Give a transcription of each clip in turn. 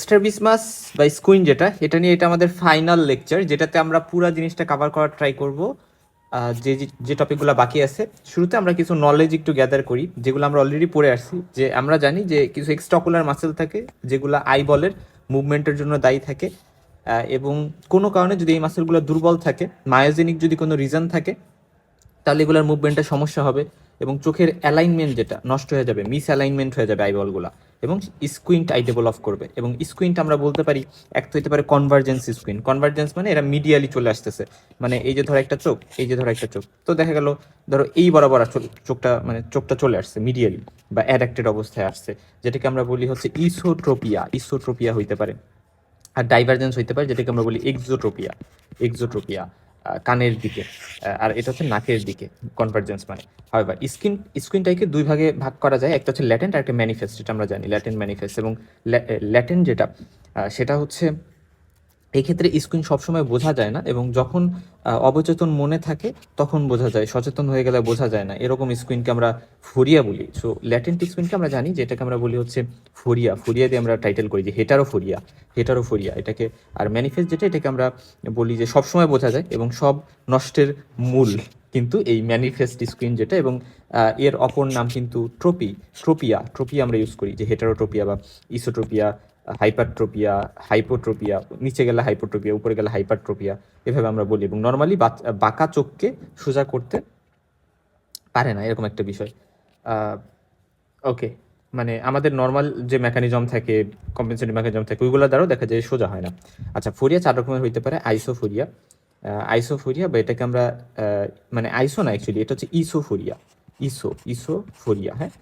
Strabismus বা স্কুইন যেটা, এটা নিয়ে এটা আমাদের ফাইনাল লেকচার, যেটাতে আমরা পুরো জিনিসটা কভার করার ট্রাই করব। যে যে টপিকগুলো বাকি আছে, শুরুতে আমরা কিছু নলেজ একটু গ্যাদার করি, যেগুলো আমরা অলরেডি পড়ে আসছি। যে আমরা জানি যে কিছু এক্সট্রাকুলার মাসেল থাকে, যেগুলো আই বলের মুভমেন্টের জন্য দায়ী থাকে, এবং কোনো কারণে যদি এই মাসেলগুলো দুর্বল থাকে, মায়োজেনিক যদি কোনো রিজন থাকে, তাহলে এগুলোর মুভমেন্টের সমস্যা হবে এবং চোখের অ্যালাইনমেন্ট যেটা নষ্ট হয়ে যাবে, মিস অ্যালাইনমেন্ট হয়ে যাবে আইবলগুলো, এবং স্কুইন্ট আই ডেভেলপ করবে। এবং স্কুইন্ট আমরা বলতে পারি এক তো হতে পারে কনভার্জেন্স স্কুইন্ট। কনভার্জেন্স মানে এরা মিডিয়ালি চলে আসতেছে, মানে এই যে ধরো একটা চোখ, এই যে ধরো একটা চোখ, তো দেখা গেল ধরো এই বরাবর চোখটা, মানে চোখটা চলে আসছে মিডিয়ালি বা অ্যাডাক্টেড অবস্থায় আসছে, যেটাকে আমরা বলি হচ্ছে ইসোট্রোপিয়া। ইসোট্রোপিয়া হইতে পারে। আর ডাইভারজেন্স হইতে পারে, যেটাকে আমরা বলি এক্সোট্রোপিয়া। এক্সোট্রোপিয়া কানের দিকে, আর এটা হচ্ছে নাকের দিকে কনভার্জেন্স মানে। হাওয়েভার স্ক্রিনটাকে দুই ভাগে ভাগ করা যায়, একটা হচ্ছে ল্যাটেন্ট আর একটা ম্যানিফেস্ট, যেটা আমরা জানি ল্যাটেন্ট ম্যানিফেস্ট। এবং ল্যাটেন্ট যেটা, সেটা হচ্ছে এই ক্ষেত্রে স্ক্রিন সবসময় বোঝা যায় না, এবং যখন অবচেতন মনে থাকে তখন বোঝা যায়, সচেতন হয়ে গেলে বোঝা যায় না, এরকম স্ক্রিনকে আমরা ফোরিয়া বলি। সো ল্যাটেন্ট স্ক্রিনকে আমরা জানি যে এটাকে আমরা বলি হচ্ছে ফোরিয়া। ফোরিয়া দিয়ে আমরা টাইটেল করি যে হেটারোফোরিয়া, হেটারোফোরিয়া এটাকে। আর ম্যানিফেস্ট যেটা, এটাকে আমরা বলি যে সবসময় বোঝা যায় এবং সব নষ্টের মূল কিন্তু এই ম্যানিফেস্ট স্ক্রিন যেটা। এবং এর অপর নাম কিন্তু ট্রোপিয়া। ট্রোপিয়া আমরা ইউজ করি, যে হেটারোট্রোপিয়া বা ইসোট্রোপিয়া, হাইপারট্রোপিয়া, হাইপোট্রোপিয়া, নিচে গেলে হাইপোট্রোপিয়া, উপরে গেলে হাইপারট্রোপিয়া, এভাবে আমরা বলি। এবং নর্মালি বাঁকা চোখকে সোজা করতে পারে না, এরকম একটা বিষয়। ওকে, মানে আমাদের নর্মাল যে মেকানিজম থাকে, কম্পেনসেটিভ মেকানিজম থাকে, ওইগুলো দ্বারাও দেখা যায় সোজা হয় না। আচ্ছা, ফোরিয়া চার রকমের হইতে পারে। আইসোফোরিয়া, আইসোফোরিয়া বা এটাকে আমরা মানে আইসো না, অ্যাকচুয়ালি এটা হচ্ছে ইসোফোরিয়া। ইসোফোরিয়া, হ্যাঁ,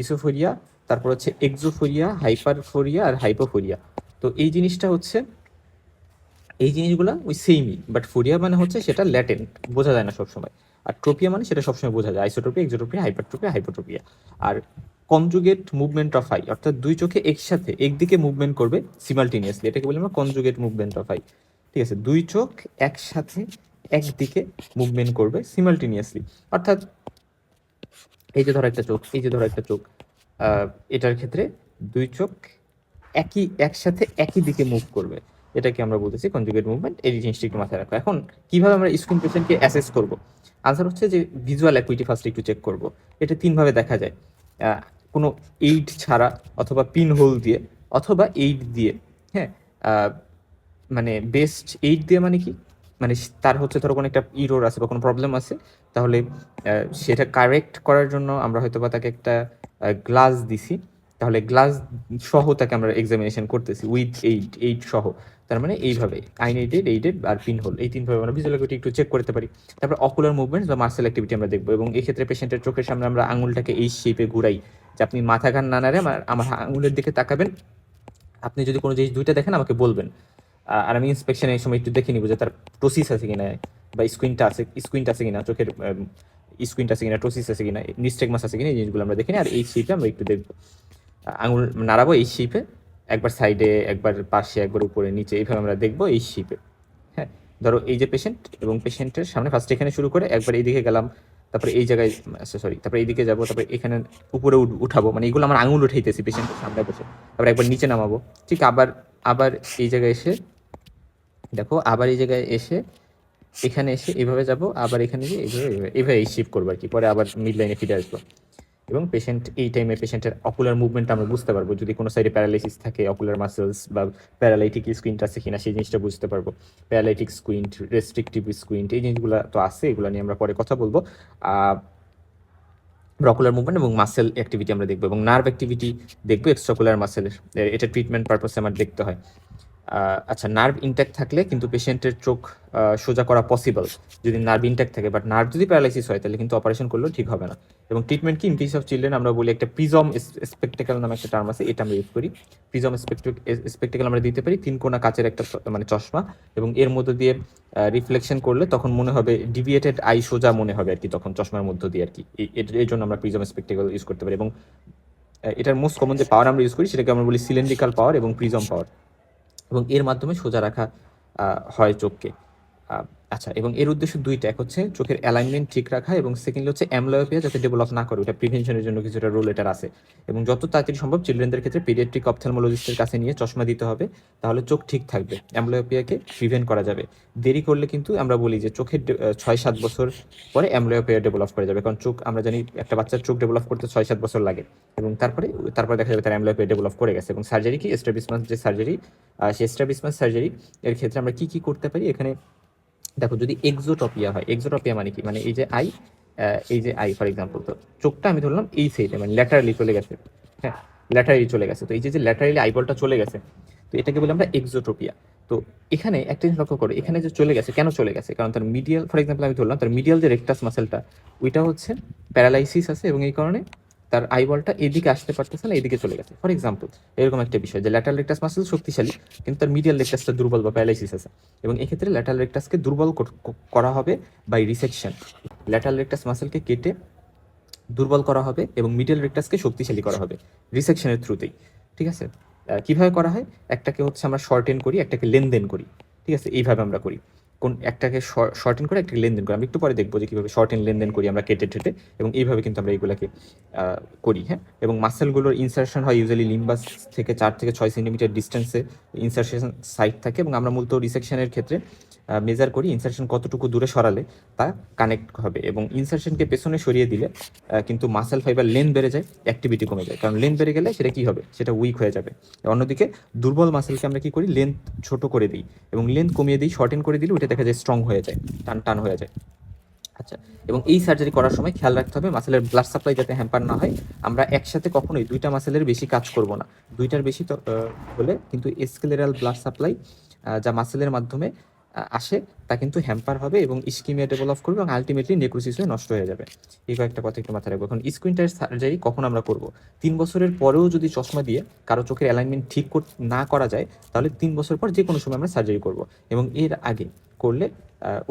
ইসোফোরিয়া। তারপর হচ্ছে এক্সোফোরিয়া, হাইপারফোরিয়া আর হাইপোফোরিয়া। তো এই জিনিসটা হচ্ছে, এই জিনিসগুলো ওই সেমই, বাট ফোরিয়া মানে হচ্ছে সেটা ল্যাটেন্ট, বোঝা যায় না সবসময়। আর ট্রোপিয়া মানে সেটা সবসময় বোঝা যায়, আইসোট্রোপিয়া, এক্সোট্রোপিয়া, হাইপারট্রোপিয়া, হাইপোট্রোপিয়া। আর কনজুগেট মুভমেন্ট অফ আই, অর্থাৎ দুই চোখে একসাথে একদিকে মুভমেন্ট করবে সিমালটেনিয়াসলি, এটাকে বলি আমরা কনজুগেট মুভমেন্ট অফ আই। ঠিক আছে, দুই চোখ একসাথে একদিকে মুভমেন্ট করবে সিমালটেনিয়াসলি। অর্থাৎ এই যে ধরো একটা চোখ, এই যে ধরো একটা চোখ, এটার ক্ষেত্রে দুই চোখ একসাথে একই দিকে মুভ করবে, এটাকে আমরা বলতেছি কনজুগেট মুভমেন্ট। এই জিনিসটা একটু মাথায় রাখো। এখন কিভাবে আমরা স্ক্রিন পেশেন্টকে অ্যাসেস করব? আনসার হচ্ছে যে ভিজুয়াল অ্যাকুইটি ফার্স্ট একটু চেক করব। এটা তিনভাবে দেখা যায়, কোনো এইড ছাড়া, অথবা পিন হোল দিয়ে, অথবা এইড দিয়ে। হ্যাঁ, মানে বেস্ট এইড দিয়ে মানে কি, মানে তার হচ্ছে ধরো কোনো একটা ইরোর আছে বা কোনো প্রবলেম আছে, তাহলে সেটা কারেক্ট করার জন্য আমরা হয়তো বা তাকে একটা গ্লাস দিছি, তাহলে গ্লাস সহ তাকে আমরা এক্সামিনেশন করতেছি উইথ এইড সহ। তার মানে এইভাবে এইডেড আর পিন হোল, এই তিনভাবে আমরা ভিজুয়াল অ্যাকুইটি একটু চেক করতে পারি। তারপর অকুলার মুভমেন্টস বা মার্সেল অ্যাক্টিভিটি আমরা দেখবো, এবং এই ক্ষেত্রে পেশেন্টের চোখের সামনে আমরা আঙুলটাকে এই শেপে ঘুরাই, যে আপনি মাথা ঘান না নাড়ে আমার আঙুলের দিকে তাকাবেন। আপনি যদি কোনো জিনিস দুইটা দেখেন আমাকে বলবেন, আর আমি ইন্সপেকশনে এই সময় একটু দেখে নিব যে তার টোসিস আছে কিনা, বা স্কুইন্ট আছে কিনা, চোখের স্কুইন্ট আছে কিনা, টোসিস আছে কিনা, নিস্টেগমাস আছে কিনা, এই জিনিসগুলো আমরা দেখে নিই। আর এই শেপে আমরা একটু দেখবো, আঙুল নাড়াবো এই শেপে, একবার সাইডে, একবার পাশে, একবার উপরে নিচে, এইভাবে আমরা দেখবো এই শেপে। হ্যাঁ, ধরো এই যে পেশেন্ট, এবং পেশেন্টের সামনে ফার্স্ট এখানে শুরু করে একবার এইদিকে গেলাম, তারপরে এই জায়গায়, সরি, তারপরে এইদিকে যাবো, তারপরে এখানে উপরে উঠাবো, মানে এগুলো আমার আঙুল উঠাইতেছি পেশেন্টের সামনে বসে, তারপরে একবার নিচে নামাবো। ঠিক আবার আবার এই জায়গায় এসে দেখো, আবার এই জায়গায় এসে এখানে এসে এইভাবে যাব, আবার এখানে গিয়ে এইভাবে এইভাবে এইভাবে এই শিফট করবো আর কি, পরে আবার মিড লাইনে ফিরে আসবো। এবং পেশেন্ট এই টাইমে পেশেন্টের অকুলার মুভমেন্ট আমরা বুঝতে পারবো, যদি কোনো সাইডে প্যারালাইসিস থাকে, অকুলার মাসেলস বা প্যারালাইটিক স্কুইন্ট আছে কিনা সেই জিনিসটা বুঝতে পারবো। প্যারালাইটিক স্কুইন্ট, রেস্ট্রিকটিভ স্কুইন্ট, এই জিনিসগুলো তো আছে, এগুলো নিয়ে আমরা পরে কথা বলবো। অকুলার মুভমেন্ট এবং মাসেল অ্যাক্টিভিটি আমরা দেখবো, এবং নার্ভ অ্যাক্টিভিটি দেখবো এক্সট্রাকুলার মাসেলের, এটা ট্রিটমেন্ট পারপাসে আমার দেখতে হয়। আচ্ছা, নার্ভ ইনট্যাক্ট থাকলে কিন্তু পেশেন্টের চোখ সোজা করা পসিবল, যদি নার্ভ ইনট্যাক্ট থাকে। বাট নার্ভ যদি প্যারালাইসিস হয় তাহলে কিন্তু অপারেশন করলেও ঠিক হবে না। এবং ট্রিটমেন্ট কি, ইন কেস অফ চিলড্রেন আমরা বলি একটা প্রিজম স্পেকটেকল নামে একটা টার্ম আছে, এটা আমরা ইউজ করি। প্রিজম স্পেকটেকল আমরা দিতে পারি, তিন কোণা কাচের একটা মানে চশমা, এবং এর মধ্যে দিয়ে রিফ্লেকশন করলে তখন মনে হবে ডিভিয়েটেড আই, সোজা মনে হবে আর কি, তখন চশমার মধ্য দিয়ে আর কি। এর জন্য আমরা প্রিজম স্পেকটেকল ইউজ করতে পারি। এবং এটার মোস্ট কমন যে পাওয়ার আমরা ইউজ করি সেটাকে আমরা বলি সিলিন্ড্রিক্যাল পাওয়ার এবং প্রিজম পাওয়ার, এবং এর মাধ্যমে সোজা রাখা হয় চোখকে। আচ্ছা, এবং এর উদ্দেশ্য দুইটা, এক হচ্ছে চোখের অ্যালাইনমেন্ট ঠিক রাখা এবং সেকেন্ডলি হচ্ছে অ্যামব্লিওপিয়া যাতে ডেভেলপ না করে, ওটা প্রিভেনশনের জন্য কিছুটা রোল এটার আছে। এবং যত তাড়াতাড়ি সম্ভব চিলড্রেনদের ক্ষেত্রে পিডিয়াট্রিক অপথ্যালমোলজিস্টের কাছে নিয়ে চশমা দিতে হবে, তাহলে চোখ ঠিক থাকবে, অ্যামব্লিওপিয়াকে প্রিভেন্ট করা যাবে। দেরি করলে কিন্তু আমরা বলি যে চোখের 6-7 বছর পরে অ্যামব্লিওপিয়া ডেভেলপ করে যাবে, কারণ চোখ আমরা জানি একটা বাচ্চার চোখ ডেভেলপ করতে 6-7 বছর লাগে, এবং তারপরে দেখা যাবে তার অ্যামব্লিওপিয়া ডেভেলপ করে গেছে। এবং সার্জারি কি এস্টাবলিশমেন্ট যে সার্জারি, সেই এস্টাবলিশমেন্ট সার্জারি এর ক্ষেত্রে আমরা কি কি করতে পারি এখানে দেখো। যদি এক্সোটপিয়া হয়, এক্সোটপিয়া মানে কি, মানে এই যে আই ফর এক্সাম্পল, তো চোখটা আমি ধরলাম এই সাইডে মানে ল্যাটারালি চলে গেছে, হ্যাঁ ল্যাটারালি চলে গেছে, তো এই যে ল্যাটারালি আইবলটা চলে গেছে, তো এটাকে বলি আমরা এক্সোট্রপিয়া। তো এখানে একটা জিনিস লক্ষ্য করো, এখানে যে চলে গেছে, কেন চলে গেছে, কারণ তার মিডিয়াল, ফর এক্সাম্পল আমি ধরলাম তার মিডিয়াল যে রেকটাস মাসেলটা, ওইটা হচ্ছে প্যারালাইসিস আছে, এবং এই কারণে তার আইবলটা এদিকে আসতে পারতেছে না, এদিকে চলে গেছে। ফর এক্সাম্পল এরকম একটা বিষয় যে ল্যাটারাল রেকটাস মাসেল শক্তিশালী, কিন্তু তার মিডিয়াল রেকটাসটা দুর্বল বা প্যারালাইসিস আছে, এবং এক্ষেত্রে ল্যাটারাল রেকটাসকে দুর্বল করা হবে বাই রিসেকশন। ল্যাটারাল রেকটাস মাসেলকে কেটে দুর্বল করা হবে এবং মিডল রেকটাসকে শক্তিশালী করা হবে রিসেকশনের থ্রুতেই। ঠিক আছে, কিভাবে করা হয়, একটাকে হচ্ছে আমরা শর্টেন করি, একটাকে লেনদেন করি। ঠিক আছে, এইভাবে আমরা করি, কোন একটাকে শর্টেন করে একটাকে লেনদেন করি। আমি একটু পরে দেখবো যে কীভাবে শর্টেন লেনদেন করি আমরা কেটে টেটে, এবং এইভাবে কিন্তু আমরা এইগুলাকে করি। হ্যাঁ, এবং মাসেলগুলোর ইনসারশন হয় ইউজুয়ালি লিম্বাস থেকে 4 থেকে 6 সেন্টিমিটার ডিস্টেন্সে ইনসারশন সাইট থাকে, এবং আমরা মূলত রিসেকশনের ক্ষেত্রে মেজার করি ইনসারশন কতটুকু দূরে সরালে তা কানেক্ট হবে, এবং ইনসারশনকে পেছনে সরিয়ে দিলে কিন্তু মাসেল ফাইবার লেন বেড়ে যায়, অ্যাক্টিভিটি কমে যায়, কারণ লেন বেড়ে গেলে সেটা কি হবে, সেটা উইক হয়ে যাবে। অন্যদিকে দুর্বল মাসেলকে আমরা কি করি, লেন্থ ছোট করে দিই এবং লেন্থ কমিয়ে দিই, শর্টেন করে দিলে ওইটা দেখা যায় স্ট্রং হয়ে যায়, টান টান হয়ে যায়। আচ্ছা, এবং এই সার্জারি করার সময় খেয়াল রাখতে হবে মাসেলের ব্লাড সাপ্লাই যাতে হ্যাম্পার না হয়। আমরা একসাথে কখনোই দুইটা মাসেলের বেশি কাজ করব না, দুইটার বেশি তো হলে কিন্তু স্কেলেরাল ব্লাড সাপ্লাই যা মাসেলের মাধ্যমে আসে তা কিন্তু হ্যাম্পার হবে এবং ইস্কিমিয়া ডেভেলপ করবে এবং আলটিমেটলি নেক্রোসিস হয়ে নষ্ট হয়ে যাবে। এই কয়েকটা কথা একটু মাথায় রাখবো। এখন স্কুইন্টার সার্জারি কখন আমরা করব, 3 বছরের পরেও যদি চশমা দিয়ে কারো চোখের অ্যালাইনমেন্ট ঠিক না করা যায়, তাহলে 3 বছর পর যে কোনো সময় আমরা সার্জারি করব, এবং এর আগে করলে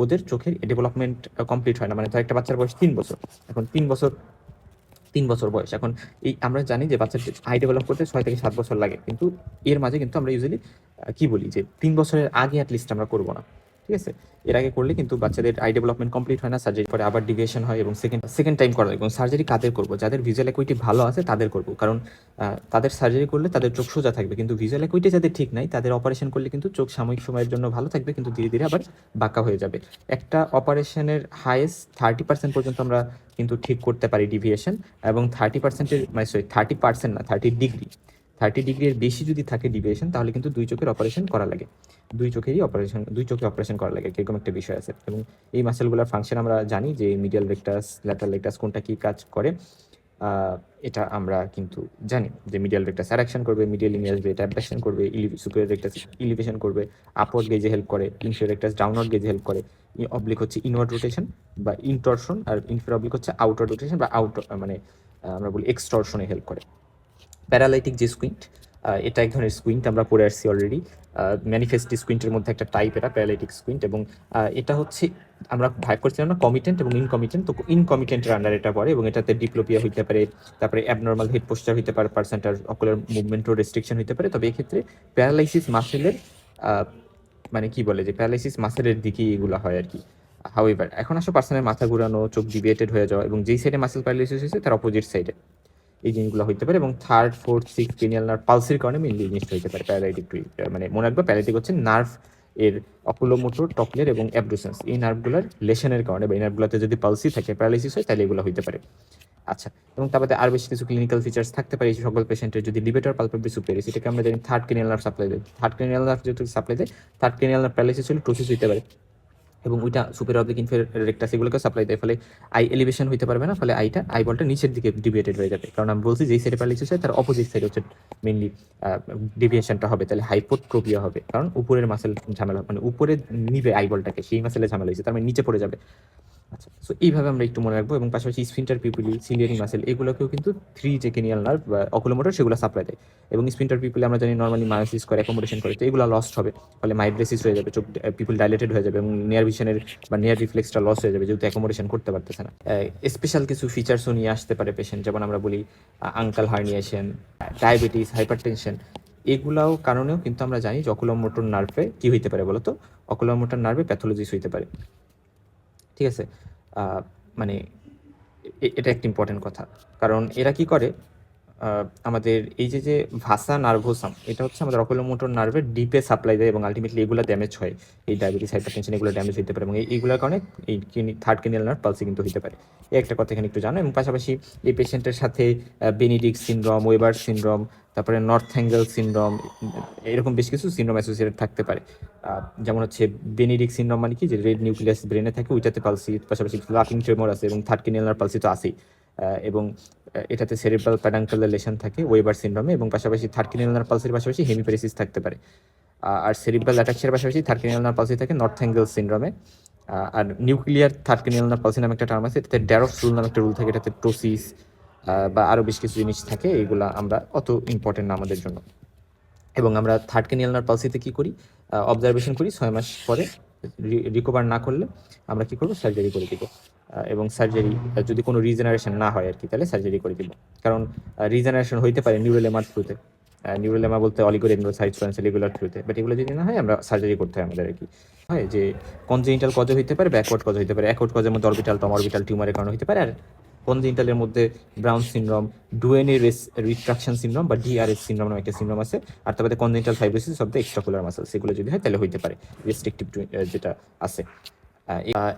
ওদের চোখের ডেভেলপমেন্ট কমপ্লিট হয় না। মানে ধর একটা বাচ্চার বয়স 3 বছর, এখন 3 বছর বয়স, এখন এই আমরা জানি যে বাচ্চার আই ডেভেলপ করতে 6 থেকে 7 বছর লাগে, কিন্তু এর মাঝে কিন্তু আমরা ইউজুয়ালি কি বলি যে 3 বছরের আগে অ্যাটলিস্ট আমরা করবো না। ঠিক আছে, এর আগে করলে কিন্তু বাচ্চাদের আই ডেভেলপমেন্ট কমপ্লিট হয় না, সার্জারি পরে আবার ডিভিয়েশন হয়, এবং সেকেন্ড টাইম করা হয়। এবং সার্জারি কাদের করবো, যাদের ভিজুয়াল অ্যাকুইটি ভালো আছে তাদের করবো, কারণ তাদের সার্জারি করলে তাদের চোখ সোজা থাকবে, কিন্তু ভিজুয়াল অ্যাকুইটি যাদের ঠিক নাই তাদের অপারেশন করলে কিন্তু চোখ সাময়িক সময়ের জন্য ভালো থাকবে, কিন্তু ধীরে ধীরে আবার বাঁকা হয়ে যাবে। একটা অপারেশনের হাইয়েস্ট 30% পর্যন্ত আমরা কিন্তু ঠিক করতে পারি ডিভিয়েশন, এবং 30%-এর মানে 30% না, 30 ডিগ্রির বেশি যদি থাকে ডিভিয়েশন, তাহলে কিন্তু দুই চোখে অপারেশন করা লাগে, এরকম একটা বিষয় আছে। এবং এই মাসেলগুলোর ফাংশন আমরা জানি যে মিডিয়াল রেকটাস, ল্যাটারাল রেকটাস কোনটা কি কাজ করে, এটা আমরা কিন্তু জানি যে মিডিয়াল রেকটাস অ্যাডাকশন করবে, মিডিয়াল নিয়ে আসবে, এটা অ্যাবডাকশন করবে, সুপিরিয়র রেকটাস ইলিভেশন করবে, আপওয়ার্ড গেজে হেল্প করে, ইনফিরিয়র রেকটাস ডাউনওয়ার্ড গেজে হেল্প করে, অবলিক হচ্ছে ইনওয়ার্ড রোটেশন বা ইনটরশন, আর ইনফিরিয়র অবলিক হচ্ছে আউটওয়ার্ড রোটেশন বা মানে আমরা বলি এক্সটরশনে হেল্প করে। প্যারালাইটিক যে স্কুইন্ট, এটা এক ধরনের স্কুইন্ট, আমরা পড়ে আসছি অলরেডি। ম্যানিফেস্ট স্কুইন্টের মধ্যে একটা টাইপ এটা প্যারালাইটিক স্কুইন্ট, এবং এটা হচ্ছে আমরা ভাগ করছিলাম না কমিটেন্ট এবং ইনকমিটেন্ট, তো ইনকমিটেন্টের আন্ডার এটা পড়ে, এবং এটাতে ডিপ্লোপিয়া হইতে পারে, তারপরে অ্যাবনর্মাল হেড পোস্টার হইতে পারে, পার্সেন্টার অকুলার মুভমেন্টও রেস্ট্রিকশন হইতে পারে। তবে এক্ষেত্রে প্যারালাইসিস মাসেলের মানে কি বলে যে প্যারালাইসিস মাসেলের দিকে এগুলো হয় আর কি। হাউএভার এখন আসো পার্সনের মাথা ঘুরানো, চোখ ডিভিয়েটেড হয়ে যাওয়া, এবং যেই সাইডে মাসেল প্যারালাইসিস হয়েছে তার অপোজিট সাইডে এই জিনিসগুলো হইতে পারে, এবং 3rd 4th 6th pineal nerve পালসের কারণে মেইনলি এই জিনিসটা হইতে পারে প্যারালাইটিক। মানে মনে রাখবে প্যারালাইটিক হচ্ছে নার্ভ এর অকুলোমোটর, টপলের এবং অ্যাবডুসেন্স, এই নার্ভগুলোর লেশনের কারণে বা এই নার্ভগুলোতে যদি পালসি থাকে, প্যারালাইসিস হয়, তাহলে এগুলো হইতে পারে। আচ্ছা, এবং তারপরে আর বেশ কিছু ক্লিনিক্যাল ফিচার্স থাকতে পারে এই সকল পেশেন্টের। যদি লিবেটর পালপেবরি সুপিরিয়রিস, এটাকে আমরা জানি 3rd ক্রেনিয়াল নার্ভ সাপ্লাই দেয়, 3rd ক্রেনিয়াল নার্ভ যেহেতু সাপ্লাই দেয়, 3rd ক্রেনিয়াল নার্ভ প্যারালাইসিস হলে টোসিস হইতে পারে, এবং ওইটা সুপিরিয়র অবলিক ইনফেরিয়র রেকটাস এগুলোকে সাপ্লাই দেয়, ফলে আই এলিভেশন হইতে পারবে না, ফলে আই বলটা নিচের দিকে ডিভিয়েটেড হয়ে যাবে। কারণ আমি বলছি যেই সাইডে প্যারালাইসিস হয় তার অপোজিট সাইড হচ্ছে মেইনলি ডিভিয়েশনটা হবে, তাহলে হাইপোট্রোপিয়া হবে, কারণ উপরের মাসেল ঝামেলা, মানে উপরে নিবে আই বলটাকে, সেই মাসেলে ঝামেলা হয়েছে, তার মানে নিচে পড়ে যাবে। আচ্ছা, সো এইভাবে আমরা একটু মনে রাখবো, এবং পাশাপাশি স্ফিন্টার পিপুলি, সিলিয়ারি মাসেল, এগুলোকেও কিন্তু 3 যে ক্রেনিয়াল নার্ভ বা অকুলোমোটর সেগুলো সাপ্লাই দেয়, এবং স্ফিন্টার পিপুলি আমরা জানি নর্মালি মায়োসিস করে, অ্যাকোমোডেশন করে, তো এগুলো লস্ট হবে, ফলে মাইগ্রেসিস হয়ে যাবে, চোখ পিপুল ডাইলেটেড হয়ে যাবে, এবং নিয়ার ভিশনের বা নিয়ার রিফ্লেক্সটা লস হয়ে যাবে যেহেতু অ্যাকোমোডেশন করতে পারতেছে না। স্পেশাল কিছু ফিচার্সও নিয়ে আসতে পারে পেশেন্ট, যেমন আমরা বলি আঙ্কাল হার্নিয়েশন, ডায়াবেটিস, হাইপারটেনশন, এগুলাও কারণেও কিন্তু আমরা জানি যে অকুলোমোটর নার্ভে কি হইতে পারে বলতো, অকুলোমোটর নার্ভে প্যাথোলজিস হইতে পারে। ঠিক আছে, মানে এটা একটা ইম্পর্টেন্ট কথা, কারণ এরা কি করে আমাদের এই যে ভাসা নার্ভোসাম, এটা হচ্ছে আমাদের অকুলোমোটর নার্ভের ডিপে সাপ্লাই দেয় এবং আলটিমেটলি এগুলো ড্যামেজ হয়। এই ডায়াবেটিস, হাইপারটেনশন এগুলো ড্যামেজ হতে পারে এবং এইগুলোর কারণে এই থার্ড ক্রেনিয়াল নার্ভ পালসি কিন্তু হতে পারে। এই একটা কথা এখানে একটু জানো। এবং পাশাপাশি এই পেশেন্টের সাথে বেনিডিক্ট সিনড্রোম, ওয়েবার সিনড্রোম, তারপরে নর্থ অ্যাঙ্গেল সিনড্রোম, এরকম বেশ কিছু সিনড্রোম অ্যাসোসিয়েটেড থাকতে পারে। যেমন হচ্ছে বেনিডিক্ট সিনড্রোম মানে কি, যে রেড নিউক্লিয়াস ব্রেনে থাকে, ওইটাতে পালসি, পাশাপাশি লাফিং ট্রেমর আছে এবং থার্ড ক্রেনিয়াল নার্ভ পালসি তো আছেই। এবং এটাতে সেরিব্রাল প্যাডাঙ্কুলার লেশন থাকে ওয়েবার সিনড্রোমে, এবং পাশাপাশি থার্ড ক্রেনিয়াল নার্ভ পালসির পাশাপাশি হেমিপ্যারেসিস থাকতে পারে। আর সেরিব্রাল অ্যাটাক্সিয়ার পাশাপাশি থার্ড ক্রেনিয়াল নার্ভ পালসি থাকে নর্থ অ্যাঙ্গেল সিনড্রোমে। আর nuclear third cranial nerve palsy নামে একটা টার্ম আছে, এটাতে ড্যারফস রুল নামে একটা রুল থাকে, এটাতে টোসিস বা আরও বেশ কিছু জিনিস থাকে, এগুলা আমরা অত ইম্পর্টেন্ট না আমাদের জন্য। এবং আমরা থার্ড ক্রেনিয়াল নার্ভ পালসিতে কী করি, অবজারভেশন করি, 6 মাস পরে রিকভার না করলে আমরা কী করবো, সার্জারি করে দিব। এবং সার্জারি যদি কোনো রিজেনারেশন না হয় আর কি, তাহলে সার্জারি করে দিব। কারণ রিজেনারেশন হইতে পারে নিউরোলেমার থ্রুতে, নিউরোলেমা বলতে অলিগোডেন্ড্রোসাইটস সেলিকুলার থ্রুতে, বাট এগুলো যদি না হয় আমরা সার্জারি করতে হয় আমাদের আর কি। হয় যে কনজেনিটাল কজে হইতে পারে, ব্যাকওয়ার্ড কজে হইতে পারে। অ্যাকওয়ার্ড কজের মধ্যে অরবিটাল টম, অরবিটাল টিউমারের কারণে হইতে পারে। আর কনজেনিটালের মধ্যে Brown syndrome, Duane retraction syndrome বা ডিআরএস সিনড্রোম নামে একটা সিনড্রোম আছে। আর তারপরে congenital fibrosis of the extraocular muscle, সেগুলো যদি হয় তাহলে হইতে পারে রেস্ট্রিকটিভ যেটা আছে।